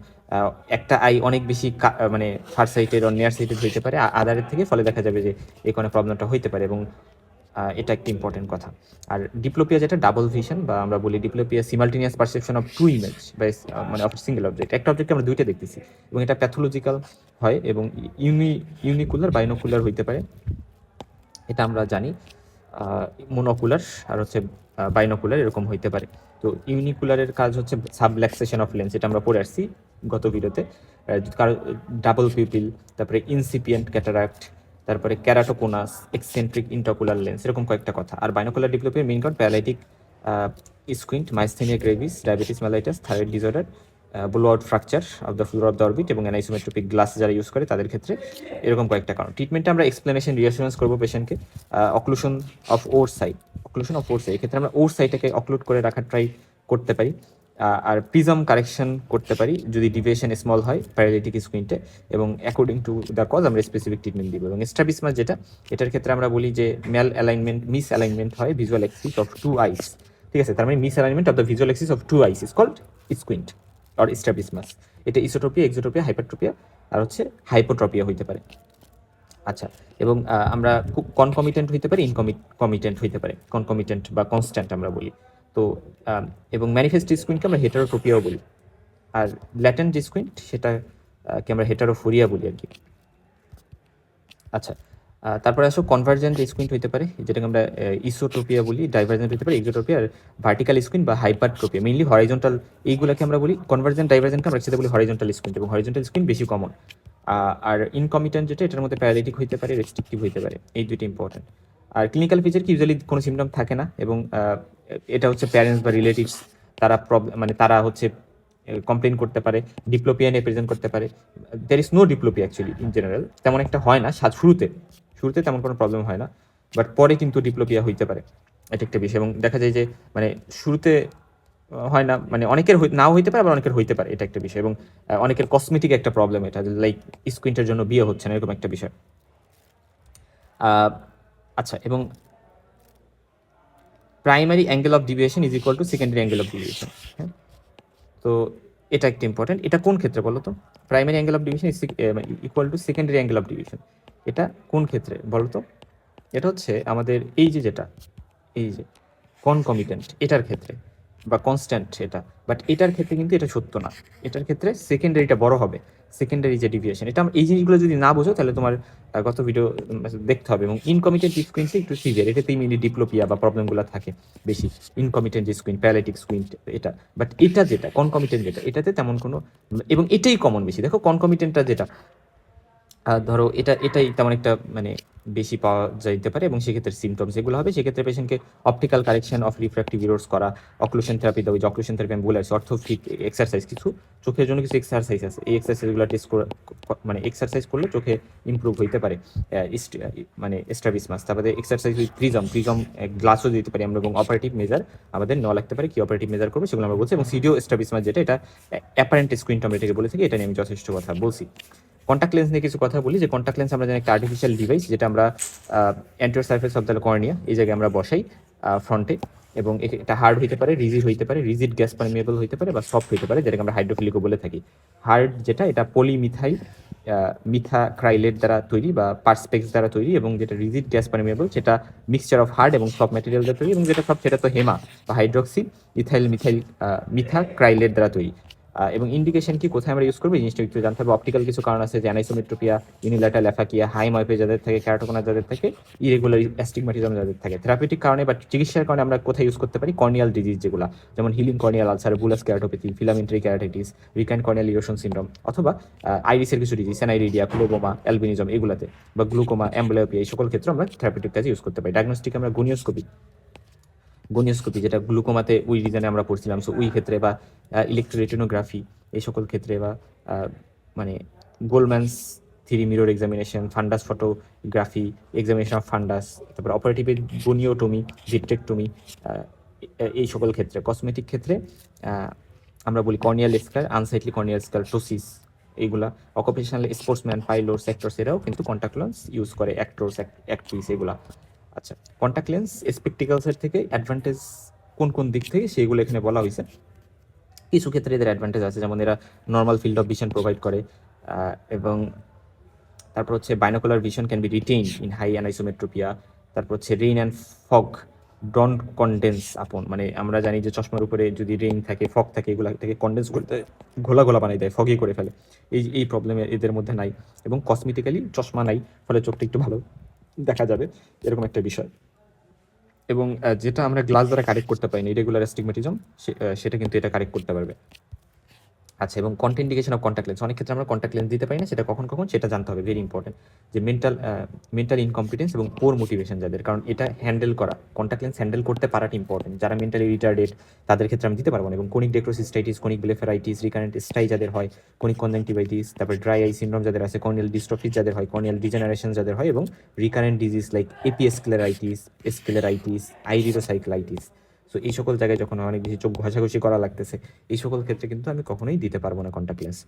একটা আই অনেক বেশি মানে far sighted or near sighted হইতে পারে আদারের থেকে, ফলে দেখা যাবে যে এখানে প্রবলেমটা হইতে পারে, এবং এটা একটা ইম্পর্টেন্ট কথা। আর ডিপ্লোপিয়া যেটা ডাবল ভিশন, বা আমরা বলি diplopia simultaneous perception of two image বা মানে অফ সিঙ্গেল অবজেক্ট, একটা অবজেক্টকে আমরা দুইটা দেখতেছি, এবং এটা প্যাথোলজিক্যাল হয়, এবং ইউনিকুলার বাইনোকুলার হইতে পারে, এটা আমরা জানি। মোনোকুলার আর হচ্ছে বাইনোকুলার এরকম হইতে পারে। তো ইউনিকুলারের কাজ হচ্ছে সাবল্যাক্সেশন অফ লেন্স, এটা আমরা পড়ে আসছি গত ভিডিওতে। কারো ডাবল পিপিল, তারপরে ইনসিপিয়েন্ট ক্যাটারাক্ট, তারপরে ক্যারাটোকোনাস, এক্সেন্ট্রিক ইন্টারকুলার লেন্স, এরকম কয়েকটা কথা। আর বাইনোকুলার ডিপ্লোপিয়ার মেইন কারণ paralytic squint, myasthenia gravis, diabetes mellitus, thyroid disorder, blowout fracture of the floor of the orbit, এবং অ্যানাইসোমেট্রোপিক গ্লাস যারা ইউজ করে তাদের ক্ষেত্রে এরকম কয়েকটা কারণ। ট্রিটমেন্টে আমরা এক্সপ্লেনেশন রিঅ্যাসুরেন্স করবো পেশেন্টকে। অক্লুশন অফ ওর সাইড, এক্ষেত্রে আমরা ওর সাইডটাকে অক্লুড করে রাখার ট্রাই করতে পারি, আর প্রিজম কারেকশন করতে পারি যদি ডিভিয়েশন স্মল হয় প্যারালাইটিক স্কুইন্টে, এবং অ্যাকর্ডিং টু দ্য কজ আমরা স্পেসিফিক ট্রিটমেন্ট দিব। এবং স্ট্রাবিসমাস যেটা, এটার ক্ষেত্রে আমরা বলি যে মিস অ্যালাইনমেন্ট হয় visual axis of two eyes, ঠিক আছে, তার মানে misalignment of the visual axis of two eyes is called squint or strabismus. এটা ইসোটোপিয়া, এক্সোটোপিয়া, হাইপারট্রোপিয়া আর হচ্ছে হাইপোট্রপিয়া হইতে পারে। আচ্ছা, এবং আমরা কনকমিটেন্ট হইতে পারে, ইনকমিটেন্ট হইতে পারে, কনকমিটেন্ট বা কনস্ট্যান্ট আমরা বলি। তো এবং ম্যানিফেস্ট স্কুইন্টকে আমরা হেটারোটোপিয়াও বলি, আর ল্যাটেন্ট যে স্কুইন্ট সেটা কে আমরা হেটারোফোরিয়া বলি আর কি। আচ্ছা, তারপরে আসো কনভার্জেন্ট স্কুইন্ট হইতে পারে, যেটাকে আমরা ইসোটোপিয়া বলি, ডাইভার্জেন্ট হইতে পারে এক্সোটোপিয়া, আর ভার্টিক্যাল স্কুইন্ট বা হাইপারট্রোপিয়া, মেইনলি হরাইজন্টাল, এইগুলোকে আমরা বলি কনভার্জেন্ট, ডাইভার্জেন্টকে আমরা একসাথে বলি হরাইজন্টাল স্কুইন্ট, এবং হরাইজন্টাল স্কুইন্ট বেশি কমন। আর ইনকমিটেন্ট যেটা, এটার মধ্যে প্যারালাইটিক হইতে পারে, রেস্ট্রিকটিভ হইতে পারে, এই দুইটা ইম্পর্টেন্ট। আর ক্লিনিক্যাল ফিচার কি ইউজুয়ালি কোনো সিমটম থাকে না, এবং এটা হচ্ছে প্যারেন্টস বা রিলেটিভস তারা মানে তারা হচ্ছে কমপ্লেন করতে পারে, ডিপ্লোপিয়া নিয়ে প্রেজেন্ট করতে পারে। There is no diplopia actually in general, তেমন একটা হয় না শুরুতে তেমন কোনো প্রবলেম হয় না, বাট পরে কিন্তু ডিপ্লোপিয়া হইতে পারে, এটা একটা বিষয়। এবং দেখা যায় যে মানে শুরুতে হয় না, মানে অনেকের নাও হইতে পারে, আবার অনেকের হইতে পারে, এটা একটা বিষয়। এবং অনেকের কসমেটিক একটা প্রবলেম, এটা লাইক স্কুইন্টের জন্য বিয়ে হচ্ছে না, এরকম একটা বিষয়। আচ্ছা, এবং primary angle of deviation is equal to secondary angle of deviation. হ্যাঁ, তো এটা একটা ইম্পর্টেন্ট। এটা কোন ক্ষেত্রে বলো তো? Primary angle of deviation is equal to secondary angle of deviation, এটা কোন ক্ষেত্রে বলো তো? এটা হচ্ছে আমাদের এই যে কনকমিটেন্ট এটার ক্ষেত্রে, বা কনস্ট্যান্ট এটা, বাট এটার ক্ষেত্রে কিন্তু এটা সত্য না। এটার ক্ষেত্রে সেকেন্ডারিটা বড় হবে, সেকেন্ডারি যে ডিভিয়েশন, এটা এই জিনিসগুলো যদি না বোঝো তাহলে তোমার গত ভিডিও দেখতে হবে। এবং ইনকমিটেন্ট স্কুইন্টে একটু সিভিয়ার, এটাতেই মেনলি ডিপ্লোপিয়া বা প্রবলেমগুলো থাকে বেশি। ইনকমিটেন্ট যে স্কুইন্ট, প্যারালাইটিক স্কুইন্ট এটা, বাট এটা যেটা কনকমিটেন্ট যেটা, এটাতে তেমন কোনো, এবং এটাই কমন বেশি। দেখো কনকমিটেন্টটা যেটা ধরো এটাই তেমন একটা মানে বেশি পাওয়া যাইতে পারে, এবং সেক্ষেত্রে সিমটমস যেগুলো হবে, সেক্ষেত্রে পেশেন্টকে optical correction of refractive errors করা, অক্লুশন থেরাপি দেওয়া। যে অক্লুশন থেরাপি আমি বলে আসছি, অর্থোফিক এক্সারসাইজ, কিছু চোখের জন্য কিছু এক্সারসাইজ আছে, এই এক্সারসাইজগুলো টেস্ট করে, মানে এক্সারসাইজ করলে চোখে ইমপ্রুভ হইতে পারে, মানে স্ট্রাবিসমাস। তারপরে এক্সারসাইজ উইথ প্রিজম গ্লাসও দিতে পারি আমরা, এবং অপারেটিভ মেজার আমাদের নেওয়া লাগতে পারে, কি অপারেটিভ মেজার করবো সেগুলো আমরা বলছি। এবং সিডিও স্ট্রাবিসমাস যেটা, এটা অ্যাপারেন্ট স্কুইন্ট আমরা এটাকে বলে থাকি, এটা নিয়ে আমি যথেষ্ট কথা বলছি। কন্টাক্ট লেন্স নিয়ে কিছু কথা বলি, যে কন্টাক্ট লেন্স আমরা জানি একটা আর্টিফিশিয়াল ডিভাইস, যেটা আমরা anterior surface of the cornea এই জায়গায় আমরা বসাই ফ্রন্টে, এবং এটা হার্ড হইতে পারে, রিজিড গ্যাস পারমিয়েবল হইতে পারে, বা সফট হইতে পারে, যেটাকে আমরা হাইড্রোফিলিকও বলে থাকি। হার্ড যেটা, এটা মিথাক্রাইলেট দ্বারা তৈরি বা পার্সপেক্স দ্বারা তৈরি, এবং যেটা রিজিড গ্যাস পারমিয়েবল সেটা মিক্সচার অফ হার্ড এবং সফট ম্যাটেরিয়াল দ্বারা তৈরি, এবং যেটা সব সেটা তো হেমা বা হাইড্রোক্সি মিথাক্রাইলেট দ্বারা তৈরি। এবং ইন্ডিকেশন কি, কোথায় আমরা ইউজ করবো এই জিনিসটা একটু জানতে হবে। অপটিক্যাল কিছু কারণ আছে যে অ্যানিসোমেট্রোপিয়া, ইউনিল্যাটারাল অ্যাফাকিয়া, হাই মায়োপিয়া যাদের থাকে, ক্যারাটোকোনাস যাদের থাকে, ইরেগুলার অ্যাস্টিগম্যাটিজম যাদের থাকে। থেরাপিউটিক কারণে বা চিকিৎসার কারণে আমরা কোথায় ইউজ করতে পারি, কর্নিয়াল ডিজিজ যেগুলো, যেমন healing corneal ulcer, bullous keratopathy, filamentary keratitis, recurrent corneal erosion syndrome, অথবা আইরিসের কিছু ডিজিজ, স্যানাইরিডিয়া, গ্লোবোমা, অ্যালবিনিজম এগুলাতে, বা গ্লুকোমা, অ্যাম্বলিওপিয়া, এই সকল ক্ষেত্রে আমরা থেরাপিউটিক কাজে ইউজ করতে পারি। ডায়াগনস্টিক আমরা গনিওস্কোপি যেটা গ্লুকোমাতে ওই রিজনে আমরা পড়ছিলাম, সো ওই ক্ষেত্রে, বা ইলেকট্রোরেটিনোগ্রাফি এই সকল ক্ষেত্রে, বা মানে Goldmann's three mirror examination, fundus photography, examination of fundus, তারপরে অপারেটিভের গনিওটমি, ভিট্রেকটমি, এই সকল ক্ষেত্রে। কসমেটিক ক্ষেত্রে আমরা বলি কর্নিয়াল স্কার, আনসাইটলি কর্নিয়াল স্কার, টোসিস, এইগুলা। অকুপেশনাল স্পোর্টসম্যান, পাইলটস, অ্যাক্টরস এরাও কিন্তু কন্ট্যাক্ট লেন্স ইউজ করে, অ্যাক্টরস, অ্যাক্ট্রিস এগুলা। আচ্ছা, কন্ট্যাক্ট লেন্স স্পেকটিক্যালসের থেকে অ্যাডভান্টেজ কোন কোন দিক থেকে সেগুলো এখানে বলা হয়েছে। কিছু ক্ষেত্রে এদের অ্যাডভান্টেজ আছে, যেমন এরা normal field of vision provide করে, এবং তারপর হচ্ছে binocular vision can be retain in high anisometropia. তারপর হচ্ছে rain and fog don't condense upon, মানে আমরা জানি যে চশমার উপরে যদি রেইন থাকে, ফগ থাকে, এগুলো থেকে কন্ডেন্স করতে ঘোলা ঘোলা বানাই দেয়, ফগই করে ফেলে। এই প্রবলেম এদের মধ্যে নাই, এবং কসমেটিক্যালি চশমা নাই, ফলে চোখটা একটু ভালো দেখা যাবে, এরকম একটা বিষয়। এবং যেটা আমরা গ্লাস দ্বারা কারেক্ট করতে পারি না, ইরেগুলার অ্যাস্টিগম্যাটিজম, সেটা কিন্তু এটা কারেক্ট করতে পারবে। আচ্ছা, এবং কন্ট্রাইন্ডিকেশন অফ কন্ট্যাক্ট লেন্স, অনেক ক্ষেত্রে আমরা কন্ট্যাক্ট লেন্স দিতে পারি না, সেটা কখন কখন সেটা জানতে হবে, ভেরি ইম্পর্টেন্ট। যে মেন্টাল ইনকম্পিটেন্স এবং পোর মোটিভেশন যাদের, কারণ এটা হ্যান্ডেল করা, কন্ট্যাক্ট লেন্স হ্যান্ডেল করতে পারাটা ইম্পর্টেন্ট। যারা মেন্টালি রিটার্ডেড তাদের ক্ষেত্রে আমি দিতে পারবো না। এবং কোনিক ডেক্রোসিস্টাইটিস, কোনিক ব্লেফারাইটিস, রিকারেন্ট স্টাই যাদের হয়, কোনিক কনজাংটিভাইটিস, তারপর ড্রাই আই সিনড্রোম যাদের আছে, কর্নিয়াল ডিস্ট্রফিস যাদের হয়, কর্নিয়াল ডিজেনারেশন যাদের হয়, এবং recurrent disease like scleritis, iridocyclitis. So এই সকল জায়গায় যখন অনেক বেশি চোখ ঘষাঘষি করা লাগতেছে, এই সকল ক্ষেত্রে কিন্তু আমি কখনোই দিতে পারবো না কন্ট্যাক্ট লেন্স।